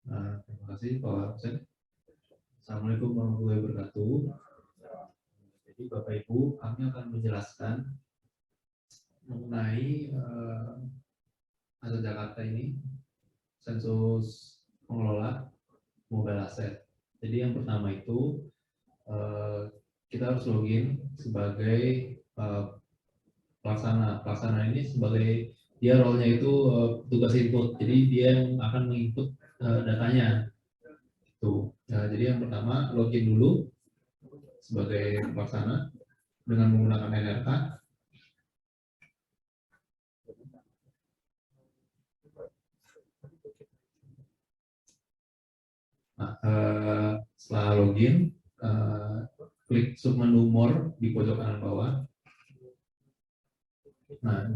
Terima kasih Pak Hussein. Assalamualaikum warahmatullahi wabarakatuh. Jadi Bapak Ibu, kami akan menjelaskan mengenai Asset Jakarta ini, sensus pengelola mobile asset. Jadi yang pertama itu kita harus login sebagai pelaksana. Pelaksana ini sebagai dia role-nya itu tugas input. Jadi dia yang akan menginput datanya. Tuh. Nah, jadi yang pertama login dulu sebagai pelaksana dengan menggunakan NRK. Nah, setelah login, klik submenu more di pojok kanan bawah. Nah,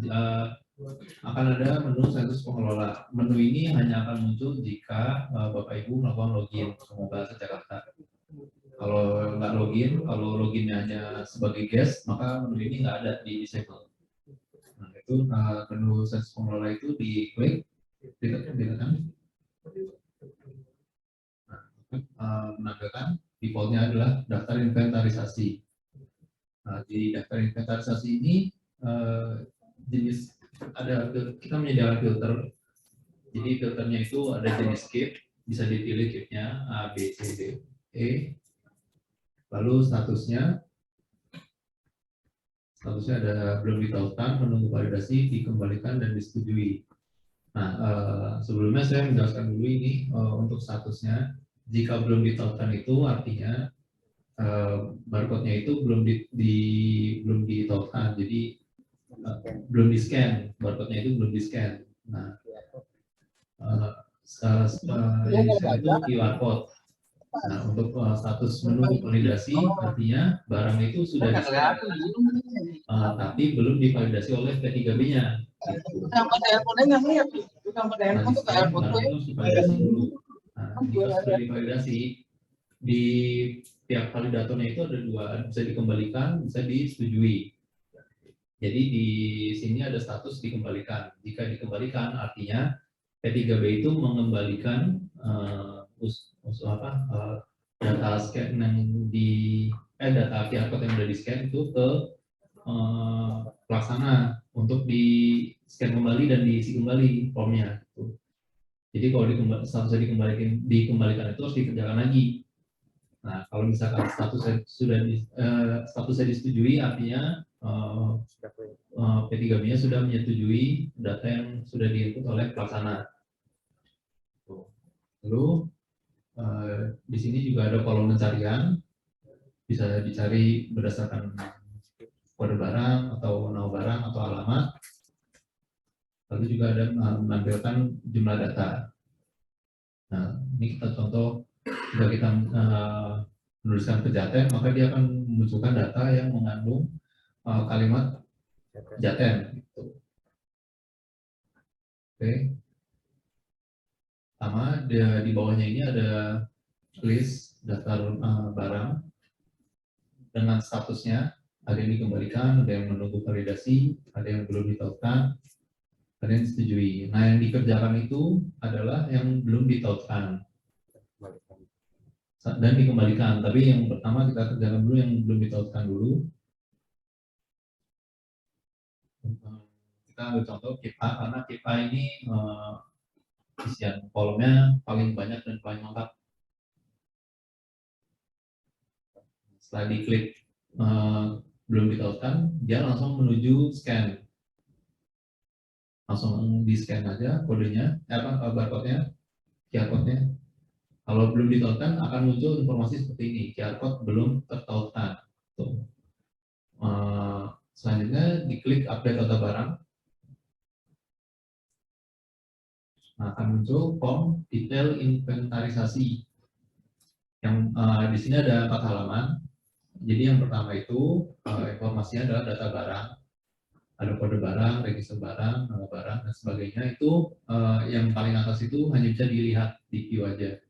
akan ada menu sensus pengelola. Menu ini hanya akan muncul jika Bapak Ibu melakukan login ke Mobile Asset Jakarta. Kalau nggak login, kalau loginnya hanya sebagai guest, maka menu ini nggak ada di disable. Nah, itu menu sensus pengelola itu diklik, ditekan. Menandakan defaultnya adalah daftar inventarisasi. Nah, di daftar inventarisasi ini jenis ada kita menyediakan filter. Jadi filternya itu ada jenis KIP, bisa dipilih KIP-nya A, B, C, D, E. Lalu statusnya ada belum ditautkan, menunggu validasi, dikembalikan dan disetujui. Nah, sebelumnya saya menjelaskan dulu ini untuk statusnya. Jika belum ditautkan itu artinya barcode-nya itu belum ditautkan, jadi belum di scan, barcode-nya itu belum di scan. Nah, yang di scan itu QR code. Nah, untuk status menunggu validasi artinya barang itu sudah di scan, tapi belum divalidasi oleh P3B-nya. Gitu. Nah, di scan barang itu harus divalidasi dulu. Nah, jika sudah divalidasi, di pihak validatornya itu ada dua, bisa dikembalikan, bisa disetujui. Jadi di sini ada status dikembalikan. Jika dikembalikan artinya P3B itu mengembalikan data scan yang data QR code yang sudah di scan itu ke pelaksana untuk di scan kembali dan diisi kembali formnya. Jadi kalau statusnya dikembalikan itu harus dikerjakan lagi. Nah, kalau misalkan statusnya disetujui, artinya P3B-nya sudah menyetujui data yang sudah diinput oleh pelaksana. Lalu di sini juga ada kolom pencarian, bisa dicari berdasarkan kode barang atau nama barang atau alamat. Lalu juga ada menampilkan jumlah data. Nah, ini kita contoh. Jika kita menuliskan pejaten, maka dia akan memunculkan data yang mengandung kalimat jaten. Gitu. Oke. Sama di bawahnya ini ada list daftar barang dengan statusnya, ada yang dikembalikan, ada yang menunggu validasi, ada yang belum ditautkan, ada yang disetujui. Nah, yang dikerjakan itu adalah yang belum ditautkan dan dikembalikan. Tapi yang pertama kita kerjakan dulu yang belum ditautkan dulu. Kita ambil contoh KIPA, karena KIPA ini isian kolomnya paling banyak dan paling lengkap. Setelah diklik belum ditautkan, dia langsung menuju scan. Langsung di scan aja kodenya, barcode-nya, QR code-nya. Kalau belum ditautkan akan muncul informasi seperti ini, QR code belum tertautkan. Tuh. Selanjutnya diklik update data barang. Nah, akan muncul form detail inventarisasi. Yang di sini ada 4 halaman. Jadi yang pertama itu informasinya adalah data barang, ada kode barang, register barang, nama barang dan sebagainya. Itu yang paling atas itu hanya bisa dilihat di view aja.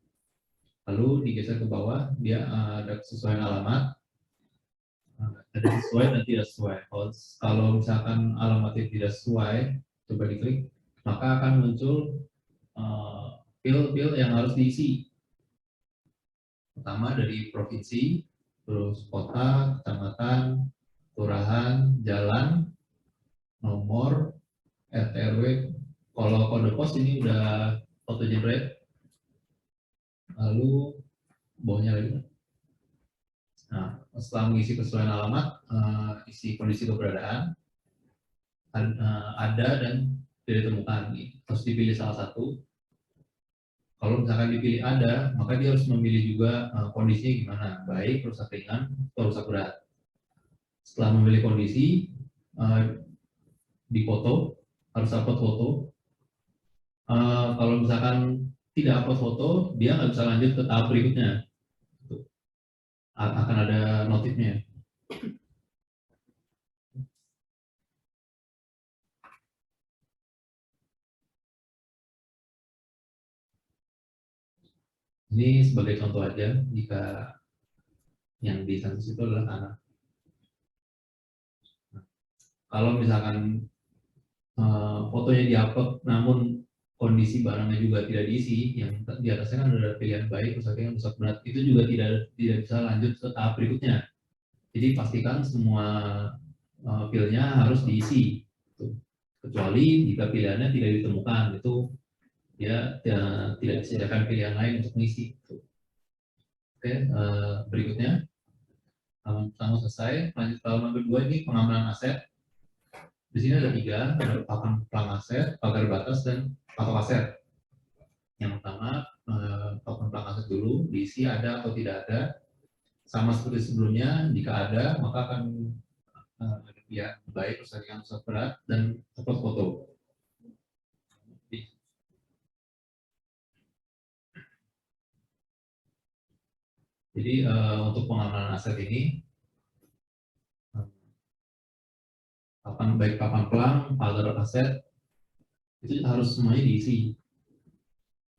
Lalu digeser ke bawah, dia ada kesesuaian alamat, ada sesuai dan tidak sesuai. Kalau misalkan alamatnya tidak sesuai, coba diklik, maka akan muncul field yang harus diisi. Pertama dari provinsi, terus kota, kecamatan, kelurahan, jalan, nomor, RT RW. Kalau kode pos ini udah auto generate. Lalu bawahnya lagi. Nah, setelah mengisi kesesuaian alamat, isi kondisi keberadaan, ada dan tidak ditemukan. Harus dipilih salah satu. Kalau misalkan dipilih ada, maka dia harus memilih juga kondisinya gimana, baik, rusak ringan, atau rusak berat. Setelah memilih kondisi, di foto, harus upload foto. Kalau misalkan tidak upload foto, dia nggak bisa lanjut ke tahap berikutnya. Akan ada notifnya. Ini sebagai contoh aja, jika yang di sensus itu adalah tanah. Kalau misalkan fotonya diupload, namun kondisi barangnya juga tidak diisi, yang di atasnya kan ada pilihan baik, rusak ringan, rusak berat, itu juga tidak bisa lanjut ke tahap berikutnya. Jadi pastikan semua filenya harus diisi, kecuali jika pilihannya tidak ditemukan, itu dia tidak disediakan pilihan lain untuk mengisi. Oke, berikutnya halaman pertama selesai. Lanjut ke halaman kedua, ini pengamanan aset. Di sini ada 3, ada papan pelang aset, pagar batas, dan patok aset. Yang pertama, papan pelang aset dulu, diisi ada atau tidak ada. Sama seperti sebelumnya, jika ada, maka akan ada pilihan baik, rusak ringan, rusak berat, dan upload foto. Jadi untuk pengamanan aset ini, baik papan pelang, pagar aset, itu harus semuanya diisi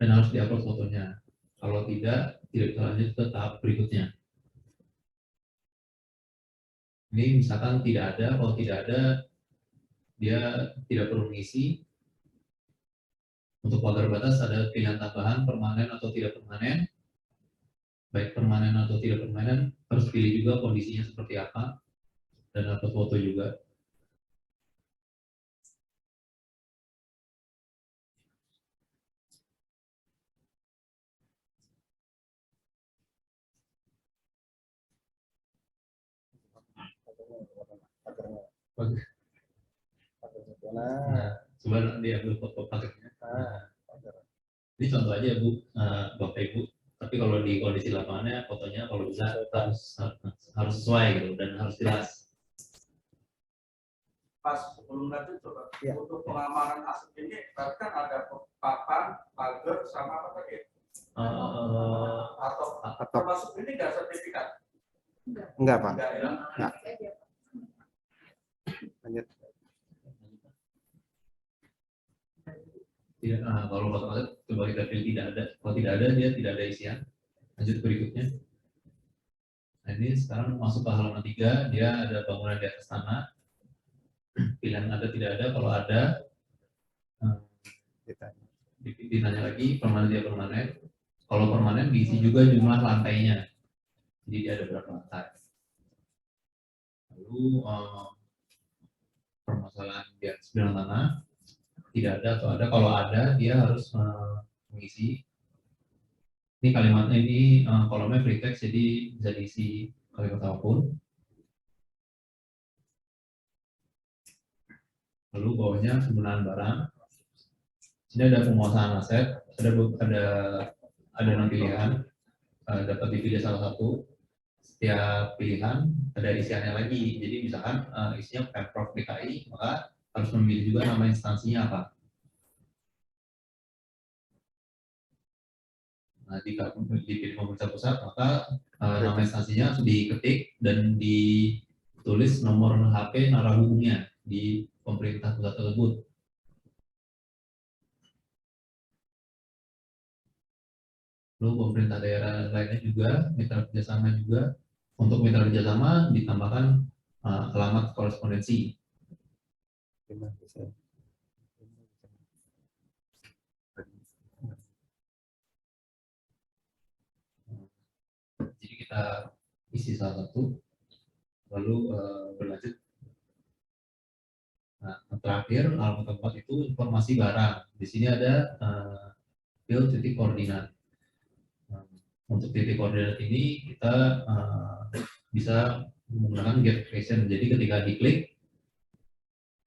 dan harus diupload fotonya. Kalau tidak bisa lanjut ke tahap berikutnya. Ini misalkan tidak ada, kalau tidak ada, dia tidak perlu mengisi. Untuk pagar batas ada pilihan tambahan, permanen atau tidak permanen. Baik permanen atau tidak permanen, harus pilih juga kondisinya seperti apa, dan upload foto juga. Nah, coba diambil foto pagarnya. Nah, ini contoh aja Bu, Bapak Ibu. Tapi kalau di kondisi lapangannya, fotonya kalau bisa harus sesuai gitu dan harus jelas. Pas sebelum nanti coba untuk pengamanan aset ini, kan ada papan, pagar, sama apa tadi? Atau termasuk ini nggak sertifikat? Enggak, Pak. Enggak. Lanjut. Tidak, kalau patok aset coba kita pilih tidak ada. Kalau tidak ada, dia tidak ada isian. Lanjut berikutnya. Nah, ini sekarang masuk ke halaman 3, dia ada bangunan di atas tanah. Pilihan ada tidak ada, kalau ada ditanya lagi permanen tidak permanen. Kalau permanen diisi juga jumlah lantainya. Jadi dia ada berapa lantai. Lalu permasalahan di atas bidang tanah tidak ada atau ada, kalau ada dia harus mengisi. Ini kalimatnya ini kolomnya free text, jadi bisa diisi kalimat apapun. Lalu bawahnya penggunaan barang. Ini ada penguasaan aset, ada 6 pilihan, dapat dipilih salah satu. Setiap pilihan ada isiannya lagi. Jadi misalkan isinya Pemprov DKI, maka harus memilih juga nama instansinya apa. Nah, jika dipilih pemerintah pusat, maka nama instansinya harus diketik dan ditulis nomor HP narah hubungnya di pemerintah pusat tersebut. Lalu pemerintah daerah lainnya juga, mitra kerjasama juga. Untuk mitra kerjasama ditambahkan alamat korespondensi. kita isi salah satu, lalu berlanjut. Nah, terakhir alamat tempat itu informasi barang. Di sini ada field titik koordinat. Untuk titik koordinat ini kita bisa menggunakan get location. Jadi ketika diklik,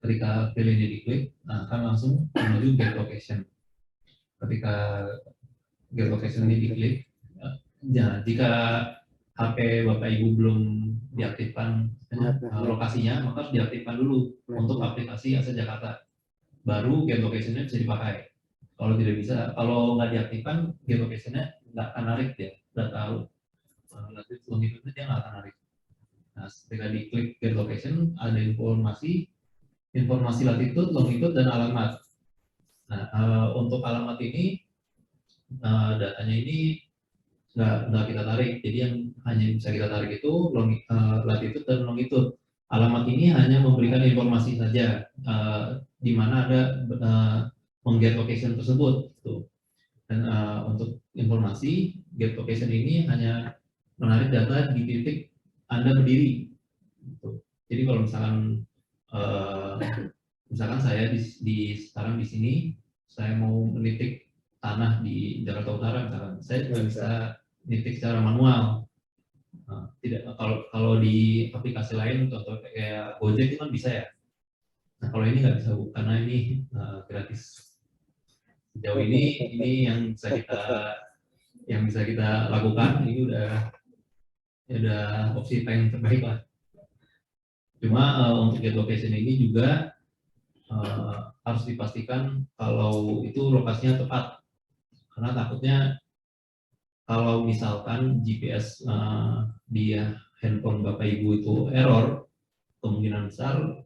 ketika field ini diklik, akan langsung menuju get location. Ketika get location ini diklik, ya, jika HP Bapak Ibu belum diaktifkan lokasinya, maka harus diaktifkan dulu untuk aplikasi Akses Jakarta. Baru get location-nya bisa dipakai. Kalau tidak bisa, kalau nggak diaktifkan, get location-nya nggak akan narik dia, data latitude longitude dia nggak akan narik. Nah, ketika diklik get location, ada informasi latitude, longitude, dan alamat. Nah, untuk alamat ini, datanya ini nggak kita tarik. Jadi yang hanya bisa kita tarik itu latitude dan longitude. Alamat ini hanya memberikan informasi saja di mana ada meng-get location tersebut. Tuh. Dan untuk informasi get location ini hanya menarik data di titik Anda berdiri. Gitu. Jadi kalau misalkan saya sekarang di sini, saya mau menitik tanah di Jakarta Utara, misalkan saya juga bisa nitik secara manual. Tidak, kalau di aplikasi lain, contoh kayak Gojek itu kan bisa ya. Nah kalau ini nggak bisa, karena ini gratis. Sejauh ini yang bisa kita lakukan, ini udah opsi paling terbaik lah. Cuma untuk get location ini juga harus dipastikan kalau itu lokasinya tepat, karena takutnya kalau misalkan GPS di handphone Bapak Ibu itu error, kemungkinan besar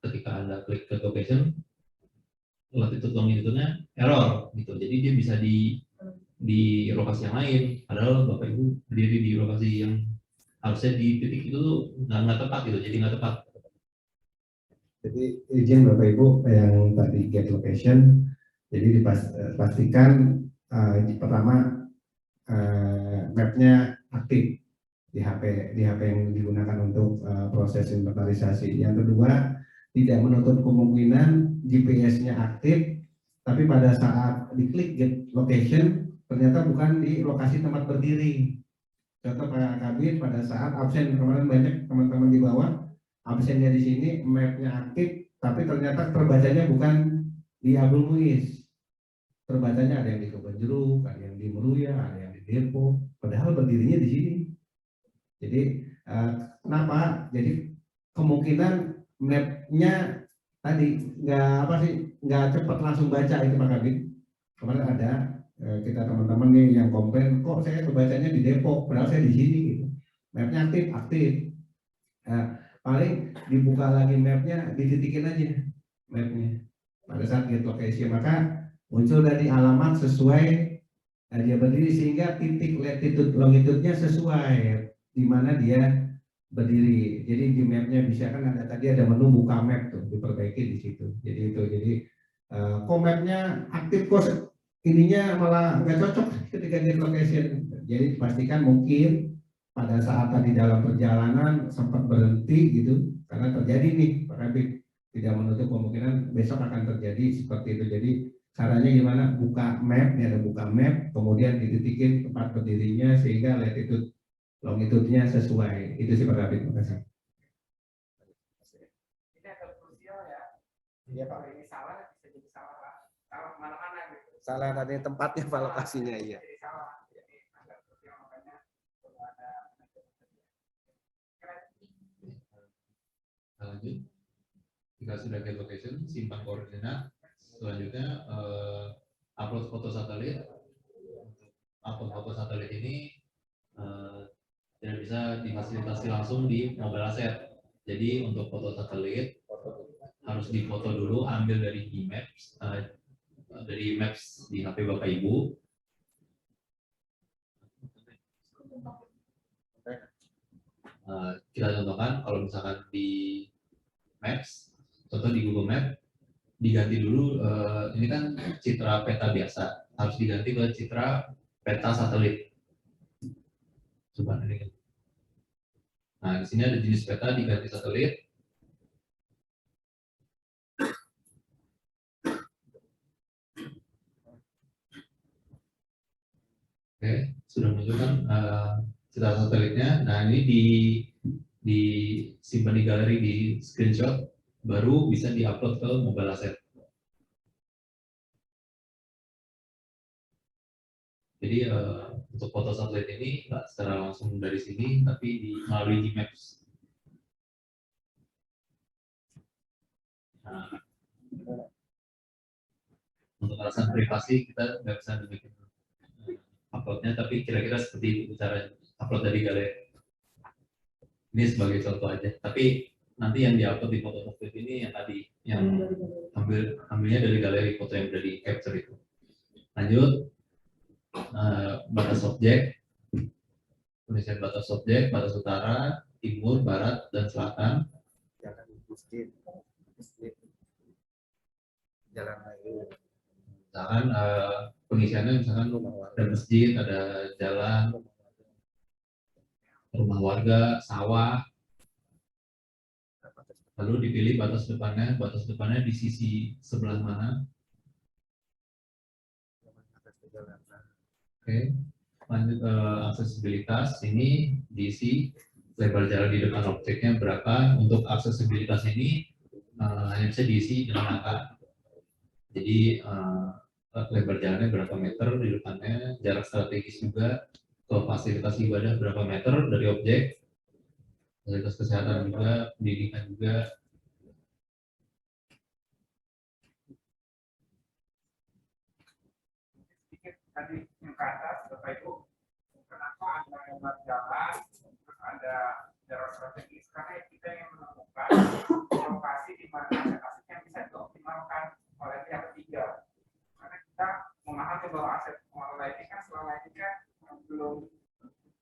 ketika Anda klik ke location, latitude longitude-nya error gitu. Jadi dia bisa di lokasi yang lain, padahal Bapak Ibu berdiri di lokasi yang harusnya di titik itu nggak tepat gitu, jadi nggak tepat. Jadi izin Bapak Ibu yang tadi get location, jadi dipastikan pertama mapnya aktif di HP yang digunakan untuk proses inventarisasi. Yang kedua, tidak menutup kemungkinan GPS-nya aktif, tapi pada saat diklik get location ternyata bukan di lokasi tempat berdiri. Contoh Pak Kabir, pada saat absen kemarin banyak teman-teman di bawah absennya di sini, mapnya aktif, tapi ternyata terbacanya bukan di Abdul Muiz. Terbacanya ada yang di Kebonjeruk, ada yang di Meruya, ada yang di Depok, padahal berdirinya di sini. Jadi kenapa? Jadi kemungkinan mapnya tadi nggak cepat langsung baca itu Pak Kabin. Kemarin ada kita teman-teman nih yang komplain, kok saya kebacanya di Depok, padahal saya di sini. Gitu. Mapnya aktif. Paling dibuka lagi mapnya, dititikin aja mapnya. Pada saat get location maka muncul dari alamat sesuai dia berdiri, sehingga titik latitude longitude-nya sesuai di mana dia berdiri. Jadi di mapnya bisa kan ada tadi ada menu buka map tuh, diperbaiki di situ. Jadi kok mapnya aktif kok ininya malah nggak cocok ketika get location. Jadi pastikan mungkin pada saat tadi dalam perjalanan sempat berhenti gitu, karena terjadi nih Pak Kabit, tidak menutup kemungkinan besok akan terjadi seperti itu. Jadi caranya gimana? Buka map, ya ada buka map, kemudian dititikin tempat berdirinya sehingga latitude longitude-nya sesuai. Itu sih Pak Kabit. Terima kasih. Ini agak krusial ya. Iya Pak. Kalau ini salah bisa jadi salah mana-mana gitu. Salah tadi tempatnya Pak, lokasinya iya. Jadi salah. Jadi agak krusial, makanya perlu ada. Lanjut, jika sudah get location, simpan koordinat. Selanjutnya upload foto satelit. Upload foto satelit ini tidak bisa difasilitasi langsung di mobile asset. Jadi untuk foto satelit harus difoto dulu, ambil dari Maps, dari Maps di HP Bapak Ibu. Kita contohkan kalau misalkan di Maps, contoh di Google Map, diganti dulu, ini kan citra peta biasa, harus diganti ke citra peta satelit. Coba ini. Nah, di sini ada jenis peta diganti satelit. Oke, sudah menunjukkan citra satelitnya. Nah, ini disimpan di galeri di screenshot, baru bisa diupload ke mobile asset. Jadi untuk foto satelit ini nggak secara langsung dari sini, tapi melalui Gmaps. Nah, untuk alasan privasi kita nggak bisa bikin uploadnya, tapi kira-kira seperti itu cara upload dari galeri. Ini sebagai contoh aja. Tapi nanti yang diupload di foto satelit ini yang tadi, yang ambilnya dari galeri foto yang udah di capture itu. Lanjut, batas objek, penyelesaian batas objek, batas utara, timur, barat, dan selatan. Jalan lain. Misalkan pengisiannya misalkan ada masjid, ada jalan, rumah warga, sawah. Lalu dipilih batas depannya di sisi sebelah mana. Oke, lanjut aksesibilitas, ini diisi lebar jalan di depan objeknya berapa. Untuk aksesibilitas ini hanya bisa diisi dengan angka. Jadi lebar jalannya berapa meter di depannya, jarak strategis juga, ke fasilitas ibadah berapa meter dari objek, fasilitas kesehatan juga, pendidikan juga. Tadi yang ke atas, Bapak Ibu, kenapa ada lebar jalan, terus ada jarak strategis? Karena kita yang menemukan lokasi di mana aset-aset yang bisa dioptimalkan oleh pihak ketiga. Karena kita memahami bahwa aset pengelola ini kan selama ini kan belum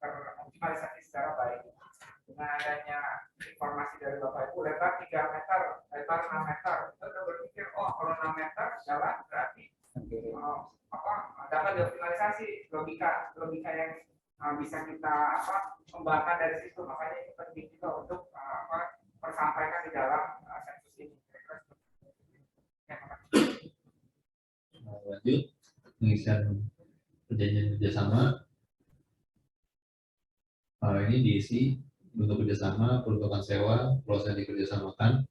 teroptimalisasi secara baik. Dengan adanya informasi dari Bapak Ibu, lebar 3 meter, lebar 6 meter, kita udah berpikir, oh kalau 6 meter jalan berarti dapat dioptimalisasi, logika yang bisa kita kembangkan dari situ. Makanya itu penting juga untuk tersampaikan di dalam sensus ini. Lanjut, pengisian perjanjian kerjasama. Ini diisi bentuk kerjasama, peruntukan sewa, proses dikerjasamakan.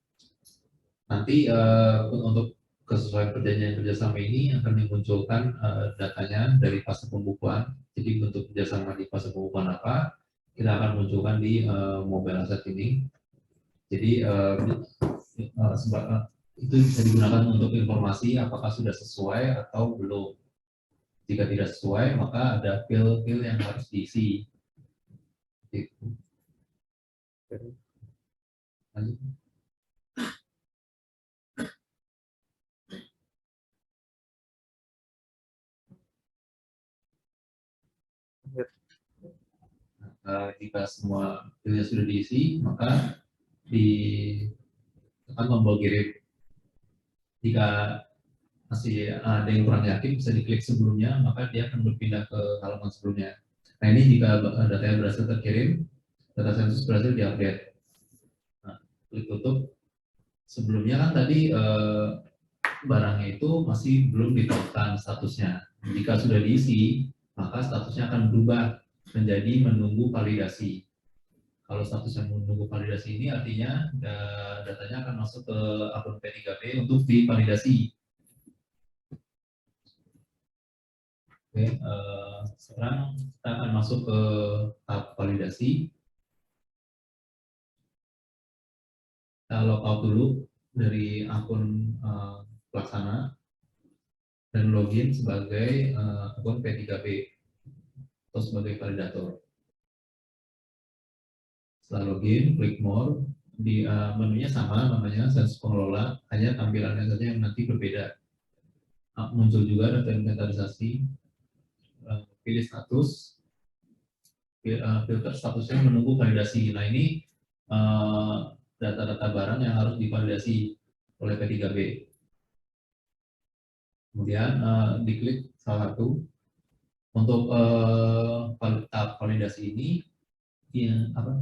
Nanti untuk kesesuaian perjanjian kerjasama ini akan dimunculkan datanya dari fase pembukuan. Jadi bentuk kerjasama di fase pembukuan apa, kita akan munculkan di mobile asset ini. Jadi itu bisa digunakan untuk informasi apakah sudah sesuai atau belum. Jika tidak sesuai, maka ada field yang harus diisi. Lanjut. Jika semua fieldnya sudah diisi, maka akan tombol kirim. Jika masih ada yang kurang yakin, bisa diklik sebelumnya, maka dia akan berpindah ke halaman sebelumnya. Nah, ini jika datanya berhasil terkirim, data sensus berhasil diupdate. Nah, klik tutup. Sebelumnya kan tadi barangnya itu masih belum ditentukan statusnya. Jika sudah diisi, maka statusnya akan berubah menjadi menunggu validasi. Kalau statusnya menunggu validasi ini artinya datanya akan masuk ke akun P3P untuk divalidasi. Oke, sekarang kita akan masuk ke tahap validasi. Kita logout dulu dari akun pelaksana dan login sebagai akun P3P atau sebagai validator. Setelah login, klik more. Di menunya sama, namanya sensus pengelola, hanya tampilannya saja yang nanti berbeda. Muncul juga data inventarisasi, pilih status, filter statusnya menunggu validasi. Nah, ini data-data barang yang harus divalidasi oleh P3B. Kemudian diklik salah satu. Untuk tahap validasi ini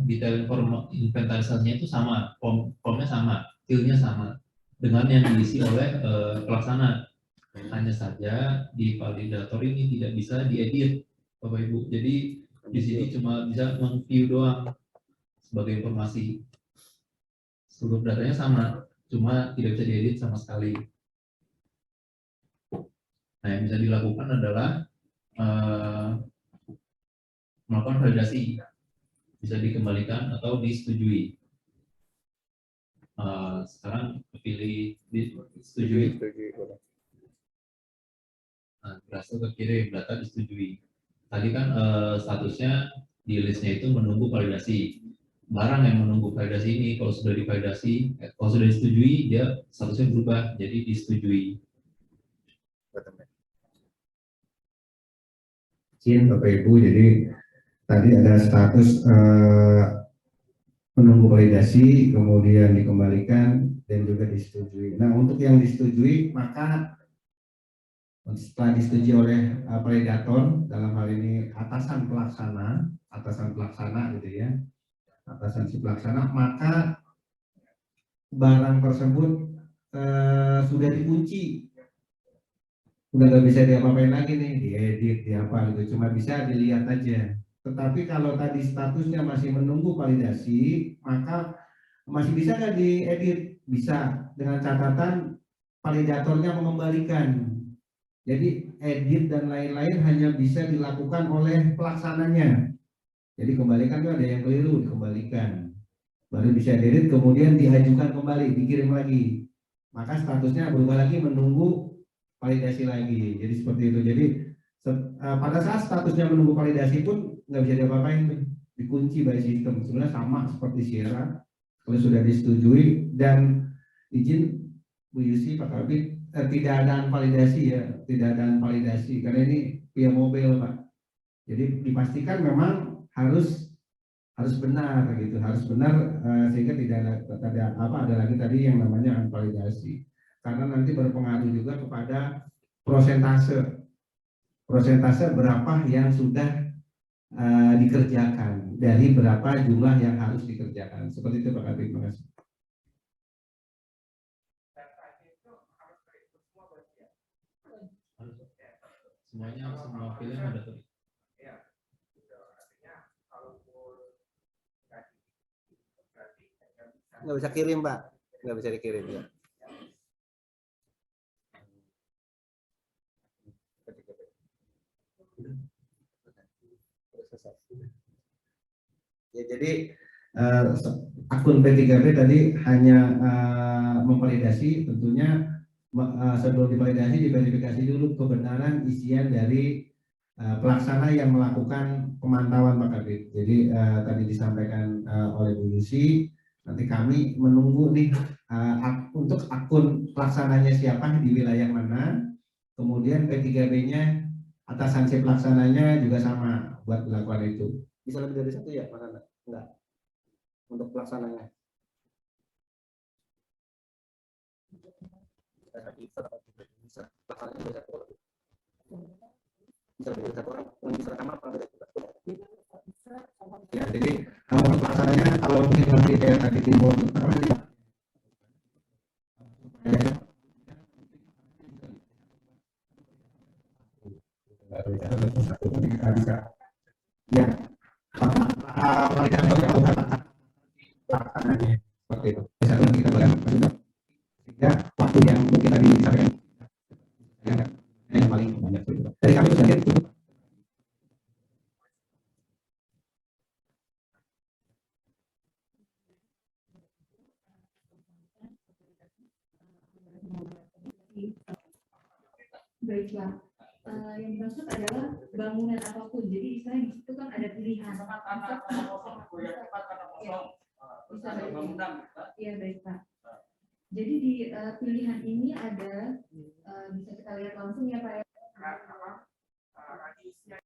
detail inventarisasinya itu sama, formnya sama, field-nya sama dengan yang diisi oleh pelaksana. Hanya saja di validator ini tidak bisa diedit, Bapak Ibu. Jadi di sini cuma bisa meng-view doang sebagai informasi. Seluruh datanya sama, cuma tidak bisa diedit sama sekali. Nah, yang bisa dilakukan adalah melakukan validasi, bisa dikembalikan atau disetujui. Sekarang pilih disetujui. Nah, berhasil kekirim, data disetujui. Tadi kan statusnya di listnya itu menunggu validasi. Barang yang menunggu validasi ini kalau sudah divalidasi, kalau sudah disetujui dia statusnya berubah jadi disetujui. Izin Bapak Ibu, jadi tadi ada status menunggu validasi, kemudian dikembalikan dan juga disetujui. Nah, untuk yang disetujui maka setelah disetujui oleh validator, dalam hal ini atasan pelaksana gitu ya, atasan si pelaksana, maka barang tersebut sudah dikunci, udah nggak bisa diapa-apain lagi nih, diedit, diapa gitu, cuma bisa dilihat aja. Tetapi kalau tadi statusnya masih menunggu validasi, maka masih bisa nggak diedit? Bisa, dengan catatan validatornya mengembalikan. Jadi edit dan lain-lain hanya bisa dilakukan oleh pelaksananya. Jadi kembalikan itu ada yang keliru, dikembalikan. Baru bisa edit, kemudian diajukan kembali, dikirim lagi. Maka statusnya berubah lagi menunggu validasi lagi. Jadi seperti itu. Jadi pada saat statusnya menunggu validasi pun nggak bisa diapa-apain, dikunci by sistem. Sebenarnya sama seperti Sierra. Kalau sudah disetujui dan izin Bu Yusi, Pak Kabit, tidak ada validasi ya, tidak ada validasi karena ini via mobil Pak. Jadi dipastikan memang harus benar gitu, harus benar sehingga tidak ada lagi tadi yang namanya validasi. Karena nanti berpengaruh juga kepada persentase berapa yang sudah dikerjakan dari berapa jumlah yang harus dikerjakan. Seperti itu Pak Kabit, terima kasih. Semuanya, semua film ada tuh. Ya, artinya kalau nggak bisa kirim Pak, nggak bisa dikirim ya. Ya, jadi akun P3P tadi hanya memvalidasi, tentunya sebelum divalidasi diverifikasi dulu kebenaran isian dari pelaksana yang melakukan pemantauan Pak Kabit. Jadi tadi disampaikan oleh Bu Yusi, nanti kami menunggu nih untuk akun pelaksananya siapa di wilayah mana, kemudian P3B-nya atasan si pelaksananya juga sama buat melakukan itu. Bisa lebih dari satu ya Mas Anda? Enggak. Untuk pelaksananya. Ya, jadi pelaksananya kalau mungkin nanti kayak tadi timbul bisa ya seperti itu. Misalnya kita melihat sehingga waktu yang mungkin tadi disampaikan yang paling banyak dari kami sendiri itu. Baiklah, yang dimaksud adalah bangunan apapun. Jadi misalnya di situ kan ada pilihan. Bisa, iya baik Pak.